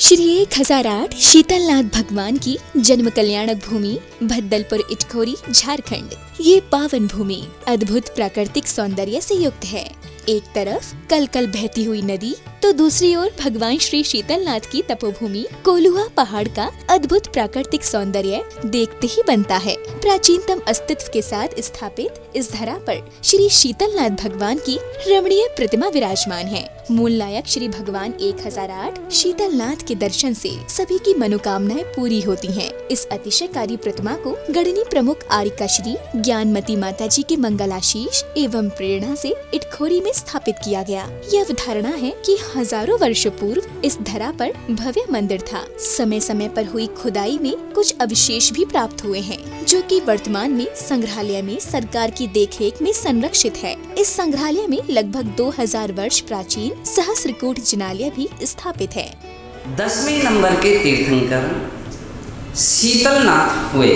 श्री 1008 शीतलनाथ भगवान की जन्म कल्याणक भूमि भद्दलपुर इटखोरी झारखंड। ये पावन भूमि अद्भुत प्राकृतिक सौंदर्य से युक्त है। एक तरफ कल कल बहती हुई नदी तो दूसरी ओर भगवान श्री शीतलनाथ की तपोभूमि कोलुआ पहाड़ का अद्भुत प्राकृतिक सौंदर्य देखते ही बनता है। प्राचीनतम अस्तित्व के साथ स्थापित इस धरा पर श्री शीतलनाथ भगवान की रमणीय प्रतिमा विराजमान है। मूल नायक श्री भगवान 1008 शीतलनाथ के दर्शन से सभी की मनोकामनाएं पूरी होती हैं। इस अतिशयकारी प्रतिमा को गढ़नी प्रमुख आरिका श्री ज्ञानमती माता जी के मंगलाशीष एवं प्रेरणा से इटखोरी में स्थापित किया गया। यह अवधारणा है कि हजारों वर्षों पूर्व इस धरा पर भव्य मंदिर था। समय समय पर हुई खुदाई में कुछ अवशेष भी प्राप्त हुए हैं, जो कि वर्तमान में संग्रहालय में सरकार की देखरेख में संरक्षित है। इस संग्रहालय में लगभग 2000 वर्ष प्राचीन सहस्त्रकूट जिनालय भी स्थापित है। 10वें नंबर के तीर्थंकर शीतलनाथ हुए।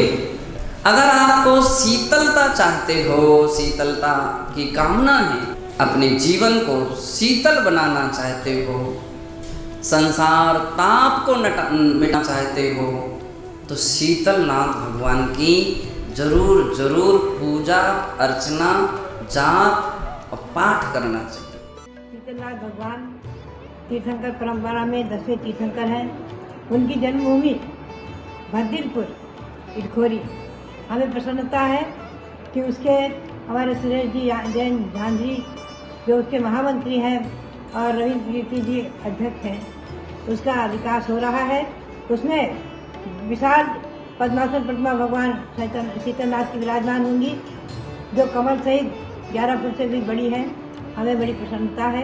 अगर आपको शीतलता चाहते हो, शीतलता की कामना है, अपने जीवन को शीतल बनाना चाहते हो, संसार ताप को मिटाना चाहते हो, तो शीतलनाथ भगवान की जरूर जरूर पूजा अर्चना जाप और पाठ करना चाहिए। शीतलनाथ भगवान तीर्थंकर परंपरा में 10वें तीर्थंकर हैं। उनकी जन्मभूमि भद्दलपुर इटखोरी। हमें प्रसन्नता है कि उसके हमारे सुरेश जी जैन झांझरी जो उसके महामंत्री हैं और रविंद्र कीर्ति जी अध्यक्ष हैं, उसका विकास हो रहा है। उसमें विशाल पद्मासन प्रतिमा भगवान शीतलनाथ की विराजमान होंगी, जो कमल सहित 11 फुट से भी बड़ी है। हमें बड़ी प्रसन्नता है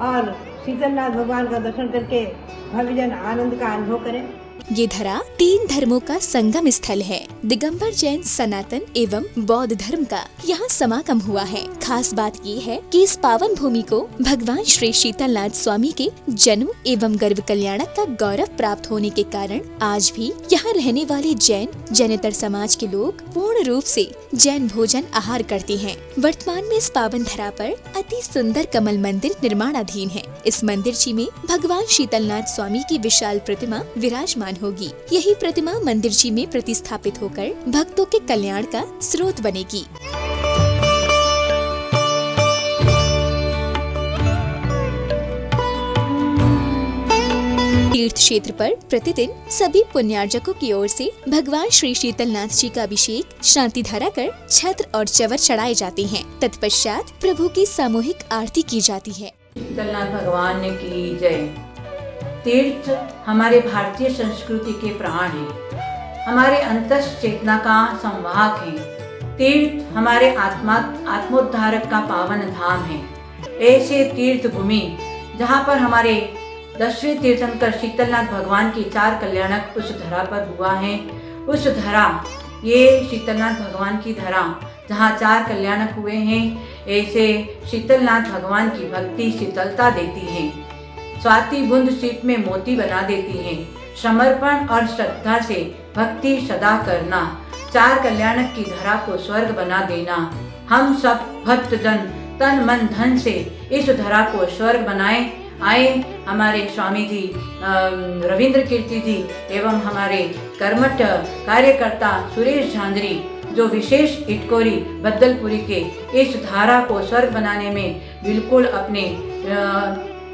और शीतलनाथ भगवान का दर्शन करके भव्य जन आनंद का अनुभव करें। ये धरा 3 धर्मों का संगम स्थल है। दिगंबर जैन सनातन एवं बौद्ध धर्म का यहाँ समागम हुआ है। खास बात ये है कि इस पावन भूमि को भगवान श्री शीतलनाथ स्वामी के जन्म एवं गर्भ कल्याणक का गौरव प्राप्त होने के कारण आज भी यहाँ रहने वाले जैनेतर समाज के लोग पूर्ण रूप से जैन भोजन आहार करते हैं। वर्तमान में इस पावन धरा पर अति सुंदर कमल मंदिर निर्माणाधीन है। इस मंदिर में भगवान शीतलनाथ स्वामी की विशाल प्रतिमा विराजमान होगी। यही प्रतिमा मंदिर जी में प्रतिस्थापित होकर भक्तों के कल्याण का स्रोत बनेगी। तीर्थ क्षेत्र पर प्रतिदिन सभी पुण्यार्जकों की ओर से भगवान श्री शीतलनाथ जी का अभिषेक शांति धारा कर छत्र और चवर चढ़ाए जाते हैं। तत्पश्चात प्रभु की सामूहिक आरती की जाती है। शीतलनाथ भगवान ने की जय। तीर्थ हमारे भारतीय संस्कृति के प्राण हैं, हमारे अंतस चेतना का संवाहक हैं। तीर्थ हमारे आत्मोद्धारक का पावन धाम है। ऐसे तीर्थ भूमि जहाँ पर हमारे 10वें तीर्थंकर शीतलनाथ भगवान की 4 कल्याणक उस धरा पर हुआ है। उस धरा, ये शीतलनाथ भगवान की धरा जहाँ 4 कल्याणक हुए हैं। ऐसे शीतलनाथ भगवान की भक्ति शीतलता देती है। स्वाति बूंद शीत में मोती बना देती है। समर्पण और श्रद्धा से भक्ति सदा करना, 4 कल्याणक की धरा को स्वर्ग बना देना। हम सब भक्तजन तन मन धन से इस धरा को स्वर्ग बनाए। आए हमारे स्वामी जी रविंद्र कीर्ति जी एवं हमारे कर्मठ कार्यकर्ता सुरेश झांझरी, जो विशेष इटखोरी भद्दलपुरी के इस धारा को स्वर्ग बनाने में बिल्कुल अपने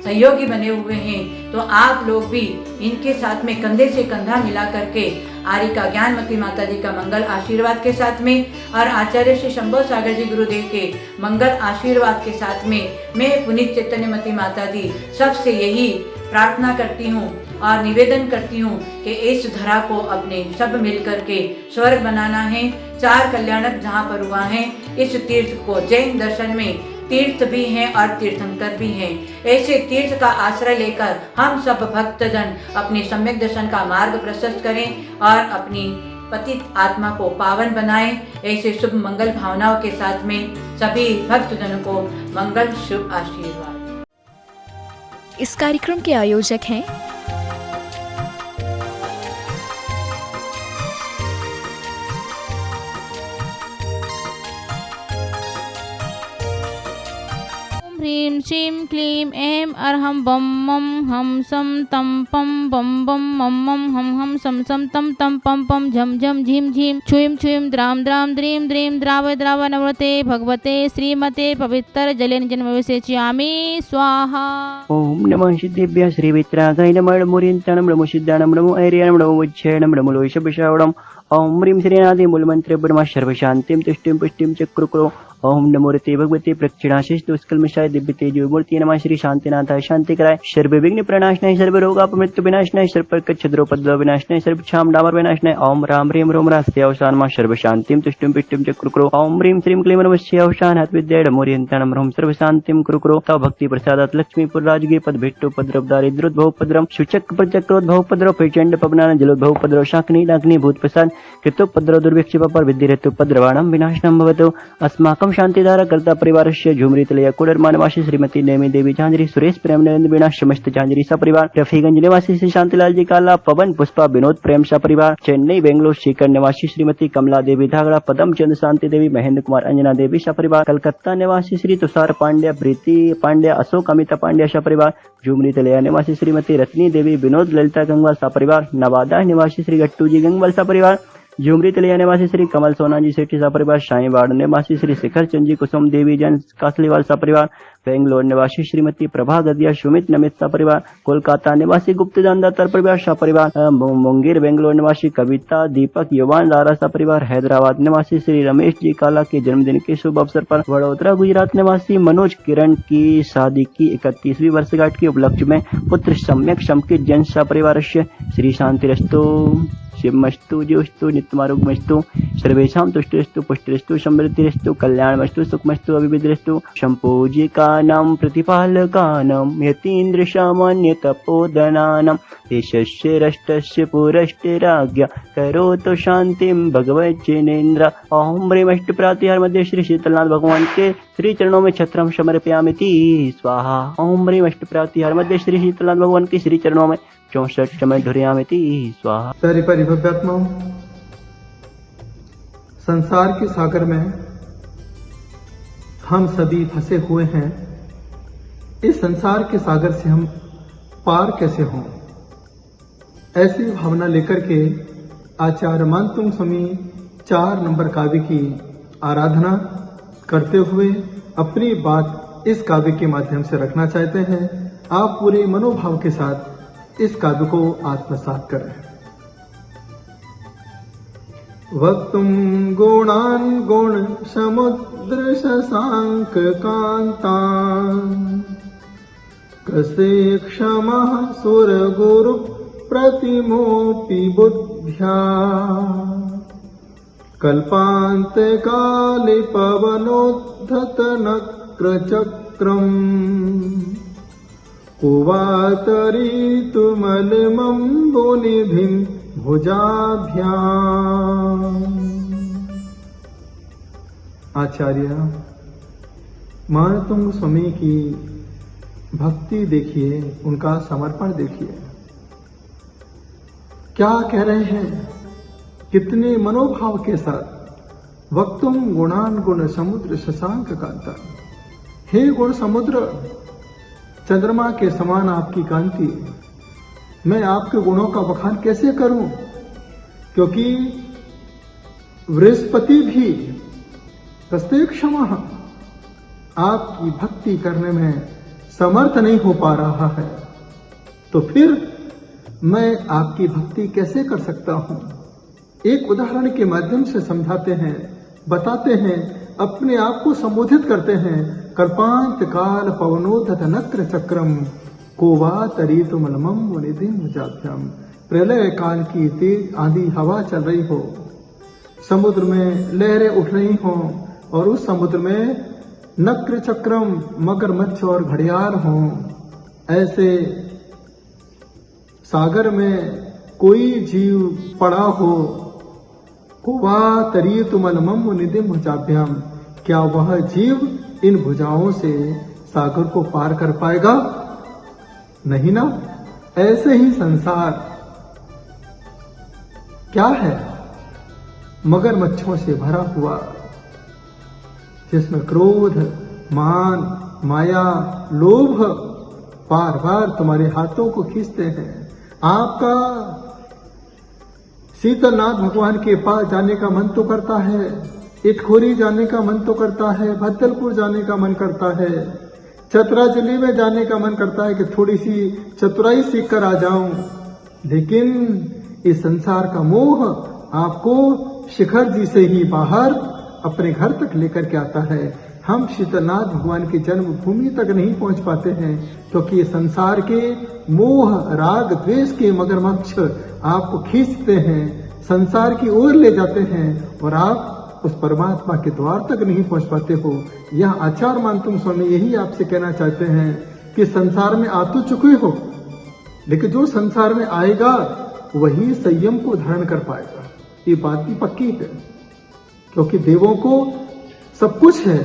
सहयोगी बने हुए हैं। तो आप लोग भी इनके साथ में कंधे से कंधा मिला करके आरिका ज्ञानमती माता जी का मंगल आशीर्वाद के साथ में और आचार्य श्री शंभो सागर जी गुरुदेव के मंगल आशीर्वाद के साथ में मैं पुनीत चैतन्यमती माता जी सबसे यही प्रार्थना करती हूँ और निवेदन करती हूँ कि इस धरा को अपने सब मिल करके स्वर्ग बनाना है। 4 कल्याणक जहाँ पर हुआ है, इस तीर्थ को जैन दर्शन में तीर्थ भी हैं और तीर्थंकर भी हैं। ऐसे तीर्थ का आश्रय लेकर हम सब भक्तजन अपने सम्यक दर्शन का मार्ग प्रशस्त करें और अपनी पतित आत्मा को पावन बनाएं। ऐसे शुभ मंगल भावनाओं के साथ में सभी भक्तजनों को मंगल शुभ आशीर्वाद। इस कार्यक्रम के आयोजक हैं ह्रीं श्रीं क्लीं ऐं अर्हं बम मम हम सम तम पम बम बम मम मम हम सम सम तम तम पम पम झम झम झीम झीम छुईं छुईं द्राम द्राम द्रीं द्रीं द्राव द्राव नमृते भगवते श्रीमते पवित्र जलेन जन्म विसेचयामि स्वाहा। ओम नमः सिद्धेभ्यः श्रीवित्रागाय नमः मुरिन्तानं नमो सिद्धानं नमो ऐर्यानं नमो वज्रयानं नमो लोहिषविषावणम् ओम ह्रीं श्रीनादि मूलमंत्र ब्रह्म सर्वशांतिं तुष्टिं पुष्टिं चक्रुक्रो ओम नमो रते भगवते प्रक्षिणाशिष दुष्कल्मषाय दिव्य तेजो मूर्ति नमः श्री शांतिनाथाय शांतिकराय सर्व विघ्न प्रणाशनाय सर्व रोगापमृत्यु विनाशनाय सर्व प्रकट छद्रोपद्रव विनाशनाय सर्व क्षाम डामर विनाशनाय ओम राम ह्रीं रोम रास्ते अवसान मा सर्व शांतिं तुष्टिं पुष्टिं चक्रुक्रो ओम ह्रीं श्रीं क्लीं नमस्य अवसान हाथ विद्याय मोरियंतानं ह्रीं सर्व शांतिं कुरुक्रो तव भक्ति प्रसादात लक्ष्मीपुर राजगे पद भेट्टो पद्रव दारिद्रोद्भव पद्रम शुचक प्रचक्रोद्भव पद्रव प्रचंड पवनान जलोद्भव पद्रव शाकनी डाग्नि भूत प्रसाद कृतोपद्रव दुर्भिक्ष पर विद्धि हेतु पद्रवाणं विनाशनं भवतु अस्माकं शांतिधारा कर्ता परिवारस्य झुमरीतलया कुडरमा निवासी श्रीमती नेमी देवी झांझरी सुरेश प्रेम नरेंद्र वीणा समस्त झांझरी सपरिवार रफीगंज निवासी श्री शांतिलाल जी काला पवन पुष्पा विनोद प्रेम सपरिवार चेन्नई बेंगलोर सीकर निवासी श्रीमती कमला देवी धागड़ा पदम चंद शांति देवी महेंद्र कुमार अंजना देवी सपरिवार कलकत्ता निवासी श्री तुषार पांड्या प्रीति पांड्या अशोक अमिता पांड्या सपरिवार झुमरी तलया निवासी श्रीमती रत्नी देवी विनोद ललिता गंगवाल सपरिवार नवादा निवासी श्री गट्टू जी गंगवाल सपरिवार झुमरी तलिया निवासी श्री कमल सोनाजी सेठी सपरिवार शाहीवाड़ निवासी श्री शिखर चंद जी कुसुम देवी जैन कासलीवाल सपरिवार बेंगलोर निवासी श्रीमती प्रभा गदिया सुमित नमित सपरिवार कोलकाता निवासी गुप्त जानदातर परिवार सपरिवार मुंगेर बेंगलोर निवासी कविता दीपक युवान लारा सपरिवार हैदराबाद निवासी श्री रमेश जी काला के जन्मदिन के शुभ अवसर पर वडोदरा गुजरात निवासी मनोज किरण की शादी की 31वीं वर्षगांठ के उपलक्ष्य में पुत्र सम्यक संकित जैन सपरिवार श्री शांतिरस्तु शिवमस्तु ज्योस्तु नित्यमारोग्यमस्तु सर्वेषां तुष्टिरस्तु पुष्टिरस्तु समृद्धिरस्तु कल्याणमस्तु सुखमस्तु अभिवृद्धिरस्तु सम्पूजिकानां प्रतिपालकानां यतीन्द्र सामान्य तपोधनानां देशस्य राष्ट्रस्य पुरस्ते राज्ञा करोतु शांतिं भगवज्जनेन्द्र। ओम ह्रीं अष्टप्रातिहार मध्ये श्री शीतलनाथ भगवान के श्री चरणों में छत्रम समर्पयामिति स्वाहा। ओम ह्रीं अष्टप्रातिहार मध्ये श्री शीतलनाथ भगवान के श्री चरणों में 64 समय धुर्यामिति स्वाहा। प्यारी परिभव्यात्माओं, संसार के सागर में हम सभी फंसे हुए हैं। इस संसार के सागर से हम पार कैसे हों, ऐसी भावना लेकर के आचार्य मानतुंग स्वामी 4 नंबर काव्य की आराधना करते हुए अपनी बात इस काव्य के माध्यम से रखना चाहते हैं। आप पूरे मनोभाव के साथ इस काव्य को आत्मसात करें। वक्तुं गुणान् गुण समुद्र शशांक कांतान् कसे क्षमः सुर गुरु प्रतिमोपि बुद्ध्या कल्पान्त काले पवनोद्धत नक्र चक्रम् कुवातरीतुमलिमम्बुनिधिं भुजाभ्याम्। आचार्य मानतुंग स्वामी की भक्ति देखिए, उनका समर्पण देखिए, क्या कह रहे हैं, कितने मनोभाव के साथ। वक्तुम गुणान गुण समुद्र शशांक कांता, हे गुण समुद्र, चंद्रमा के समान आपकी कांति, मैं आपके गुणों का बखान कैसे करूं, क्योंकि बृहस्पति भी कस्ते क्षमा आपकी भक्ति करने में समर्थ नहीं हो पा रहा है, तो फिर मैं आपकी भक्ति कैसे कर सकता हूं। एक उदाहरण के माध्यम से समझाते हैं, बताते हैं, अपने आप को संबोधित करते हैं। कल्पांत काल पवनोद्धत नक्र चक्रम कोवातरीतुमलमं मुनिधिं भुजाभ्याम। प्रलय काल की तेज आंधी हवा चल रही हो, समुद्र में लहरें उठ रही हो, और उस समुद्र में नक्र चक्रम मगरमच्छ और घड़ियाल हो, ऐसे सागर में कोई जीव पड़ा हो। कोवातरीतुमलमं मुनिधिं भुजाभ्याम, क्या वह जीव इन भुजाओं से सागर को पार कर पाएगा? नहीं ना। ऐसे ही संसार क्या है, मगरमच्छों से भरा हुआ, जिसमें क्रोध, मान, माया, लोभ बार बार तुम्हारे हाथों को खींचते हैं। आपका शीतलनाथ भगवान के पास जाने का मन तो करता है, इटखोरी जाने का मन तो करता है, भद्दलपुर जाने का मन करता है, चतराजली में जाने का मन करता है कि थोड़ी सी चतुराई सीख कर आ जाऊं, लेकिन इस संसार का मोह आपको शिखर जी से ही बाहर अपने घर तक लेकर के आता है। हम शीतलनाथ भगवान की जन्मभूमि तक नहीं पहुंच पाते हैं क्योंकि ये संसार के मोह, राग, द्वेष के मगरमच्छ आपको खींचते हैं, संसार की ओर ले जाते हैं और आप उस परमात्मा के द्वार तक नहीं पहुंच पाते हो। यह आचार्य मानतुम स्वामी यही आपसे कहना चाहते हैं कि संसार में आ तो चुके हो, लेकिन जो संसार में आएगा वही संयम को धारण कर पाएगा। ये बात भी पक्की है क्योंकि देवों को सब कुछ है,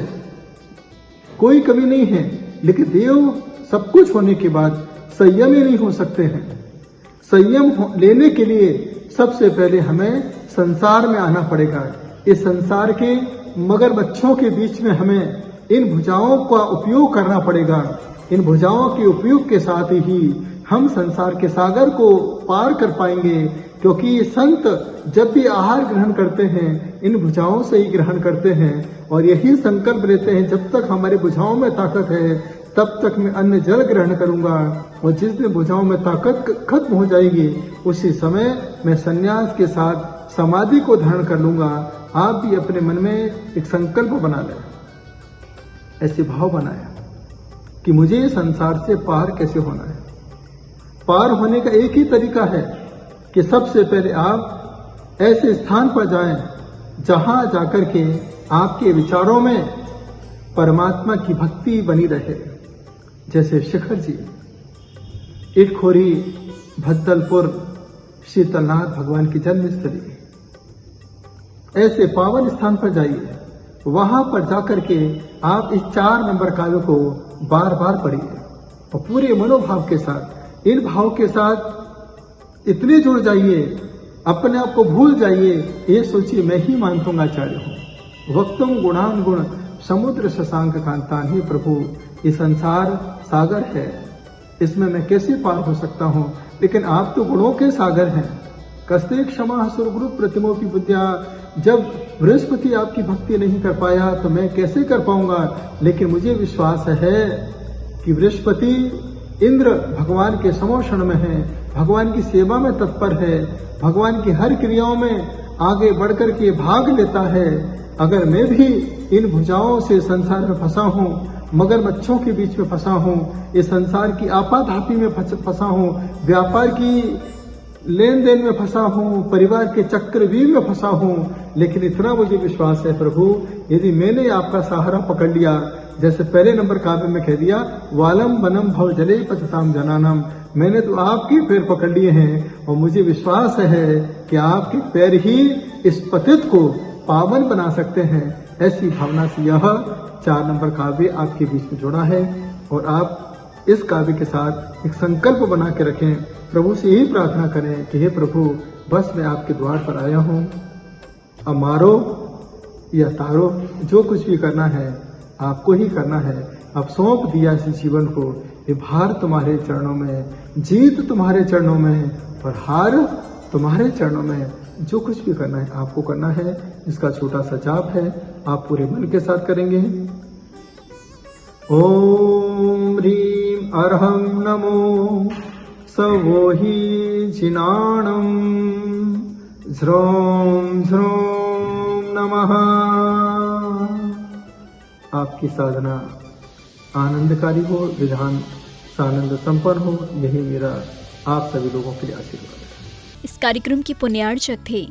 कोई कमी नहीं है, लेकिन देव सब कुछ होने के बाद संयमी नहीं हो सकते हैं। संयम लेने के लिए सबसे पहले हमें संसार में आना पड़ेगा। इस संसार के मगरमच्छों के बीच में हमें इन भुजाओं का उपयोग करना पड़ेगा। इन भुजाओं के उपयोग के साथ ही हम संसार के सागर को पार कर पाएंगे, क्योंकि संत जब भी आहार ग्रहण करते हैं इन भुजाओं से ही ग्रहण करते हैं और यही संकल्प लेते हैं जब तक हमारी भुजाओं में ताकत है तब तक मैं अन्न जल ग्रहण करूंगा, और जिस दिन भुजाओं में ताकत खत्म हो जाएगी उसी समय मैं संन्यास के साथ समाधि को धारण कर लूंगा। आप भी अपने मन में एक संकल्प बना लें, ऐसे भाव बनाया कि मुझे संसार से पार कैसे होना है। पार होने का एक ही तरीका है कि सबसे पहले आप ऐसे स्थान पर जाएं जहां जाकर के आपके विचारों में परमात्मा की भक्ति बनी रहे। जैसे शिखर जी, इटखोरी, भद्दलपुर, शीतलनाथ भगवान की जन्मस्थली, ऐसे पावन स्थान पर जाइए। वहां पर जाकर के आप इस 4 नंबर काव्य को बार बार पढ़िए और पूरे मनोभाव के साथ, इन भाव के साथ इतने जुड़ जाइए, अपने आप को भूल जाइए। ये सोचिए मैं ही मानतुंगाचार्य हूँ, वक्तुम गुणान गुण समुद्र शशांक कांतान। ही प्रभु, ये संसार सागर है, इसमें मैं कैसे पार हो सकता हूँ, लेकिन आप तो गुणों के सागर हैं। कस्ते क्षमा सुरगुरु प्रतिमोपी विद्या। जब बृहस्पति आपकी भक्ति नहीं कर पाया तो मैं कैसे कर पाऊंगा, लेकिन मुझे विश्वास है कि बृहस्पति इंद्र भगवान के समोषण में है, भगवान की सेवा में तत्पर है, भगवान की हर क्रियाओं में आगे बढ़कर के भाग लेता है। अगर मैं भी इन भुजाओं से संसार में फंसा हूँ, मगरमच्छों के बीच में फंसा हूँ, इस संसार की आपाधापी में फंसा हूँ, व्यापार की लेन देन में फंसा हूँ, परिवार के चक्रव्यूह में फंसा हूँ, लेकिन इतना मुझे विश्वास है प्रभु, यदि मैंने आपका सहारा पकड़ लिया, जैसे पहले नंबर काव्य में कह दिया, वालम वनम भव जले पतिताम जनानम, मैंने तो आपके पैर पकड़ लिए हैं और मुझे विश्वास है कि आपके पैर ही इस पतित को पावन बना सकते हैं। ऐसी भावना से यह 4 नंबर काव्य आपके बीच में जुड़ा है और आप इस काव्य के साथ एक संकल्प बना के रखें। प्रभु से यही प्रार्थना करें कि हे प्रभु, बस मैं आपके द्वार पर आया हूँ, अब मारो या तारो, जो कुछ भी करना है आपको ही करना है। अब सौंप दिया इस जीवन को, ये भार तुम्हारे चरणों में, जीत तुम्हारे चरणों में और हार तुम्हारे चरणों में। जो कुछ भी करना है आपको करना है। इसका छोटा सा जाप है, आप पूरे मन के साथ करेंगे। ओम ह्रीं अर्हं नमो सवोहि जिनाणं झ्रौं झ्रौं नमः। आपकी साधना आनंदकारी हो, विधान सानंद संपन्न हो, यही मेरा आप सभी लोगों के लिए आशीर्वाद है। इस कार्यक्रम के पुण्यार्चक थे